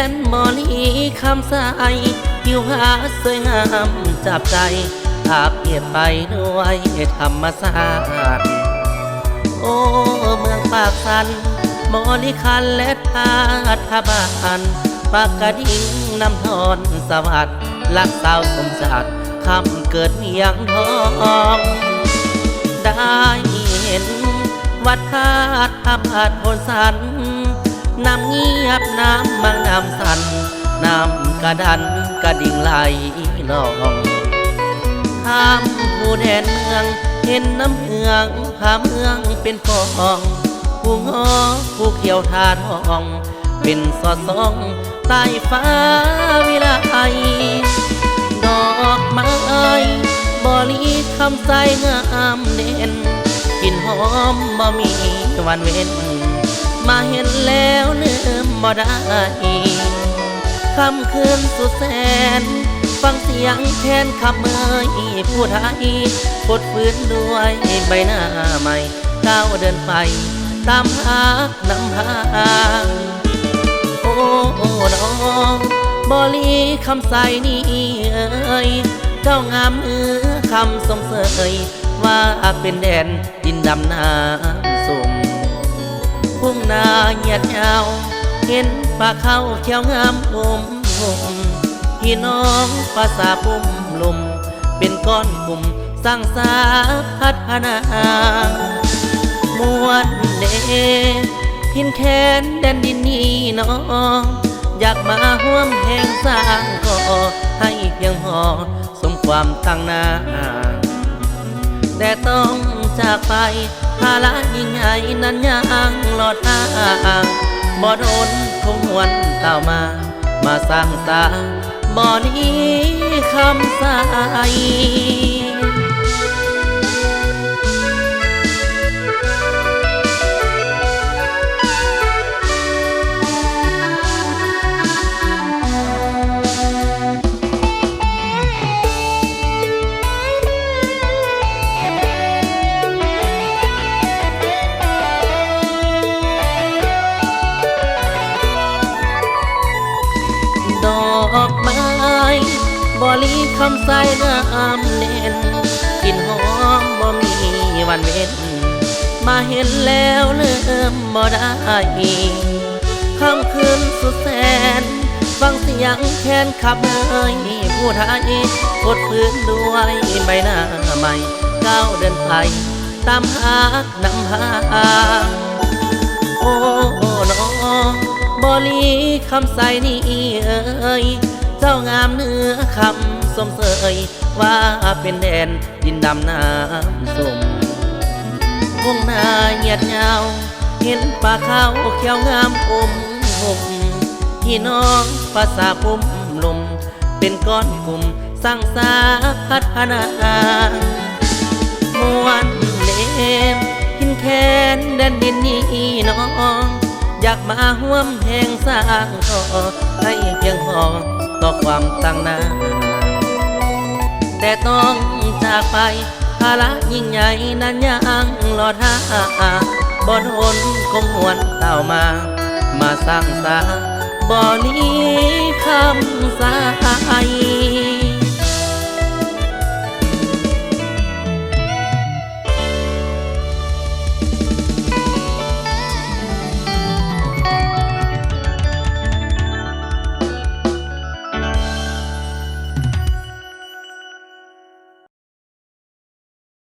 นมอลีคำใสผิวหาสวยงามจับใจอาบเปลี่ยนไปด้วยธรรมศาสตร์โอ้เมืองปากสันมอลีคันและทาทบานปากกระดิ่งน้ำทอนสวัสดิ์ลักสาวสมศักดิ์คำเกิดเมียงทองได้เห็นวัดธาตุอาพาธโพนสันน้ำเงียบน้ำมังน้ำสันน้ำกระดันกระดิ่งไหลลองข้ามผู้แดนเมืองเห็นน้ำเมืองพาเมืองเป็นฟองผู้งอผู้เขียวทาทองเป็นสอดส่องใต้ฟ้าวิไลดอกไม้บริคำใสงามเด่นกลิ่นหอมบ่มีวันเว้นมาเห็นแล้วลืมบ่ได้คำคืนสุดแสนฟังเสียงแค้นขับเมยผู้ไทยกดฟื้นด้วยใบหน้าใหม่ก้าวเดินไปตามหานำหาโอ้น้องบริคำใสนี่เอ่ยเจ้างามคำสมเสยว่าเป็นแดนดินดำน้ำสุ่มพุ่งนาเงียดยาวเห็นป่าเขาเขียวงามพี่น้องภาษาปุ่มลุมเป็นก้อนกลุ่มสร้างสาพัฒนามวลเดพินแค้นแดนดินนี้น้องอยากมาห่วมแห่งสร้างก่อให้เพียงพอสมความตั้งหน้าแต่ต้องจากไปภาระยิ่งใหญ่นั้นยังหลอดทางบ่โดนคงหวนเต่ามาสร้างสาบ่นี้คำใสดอกไม้บริคำใสงามเด่นกลิ่นหอมบ่มีวันเว้นมาเห็นแล้วลืมบ่ได้คำคืนสุดแสนฟังเสียงแค้นขับเอ่ยผู้ไทยกดฟื้นด้วยใบหน้าใหม่ก้าวเดินไปตามหานำหาโอ้น้องบริคำใสนี่เอ่ยเจ้างามเนื้อคำสมเสยว่าเป็นแดนดินดำน้ำสุ่มวงนาเงียดยาวเห็นป่าเขาเขียวงามหุ่มพี่น้องภาษาปุ่มลุมเป็นก้อนกลุ่มสร้างสาพัฒนามวลเล่มหินแค้นแดนดินนี้น้องอยากมาห่วมแห่งสร้างก่อให้เพียงพอต่อความตั้งหน้าแต่ต้องจากไปภาระยิ่งใหญ่นั้นยังรอท่าบ่โดนคงหวนเต่ามาสร้างสาบ่นี้คำใส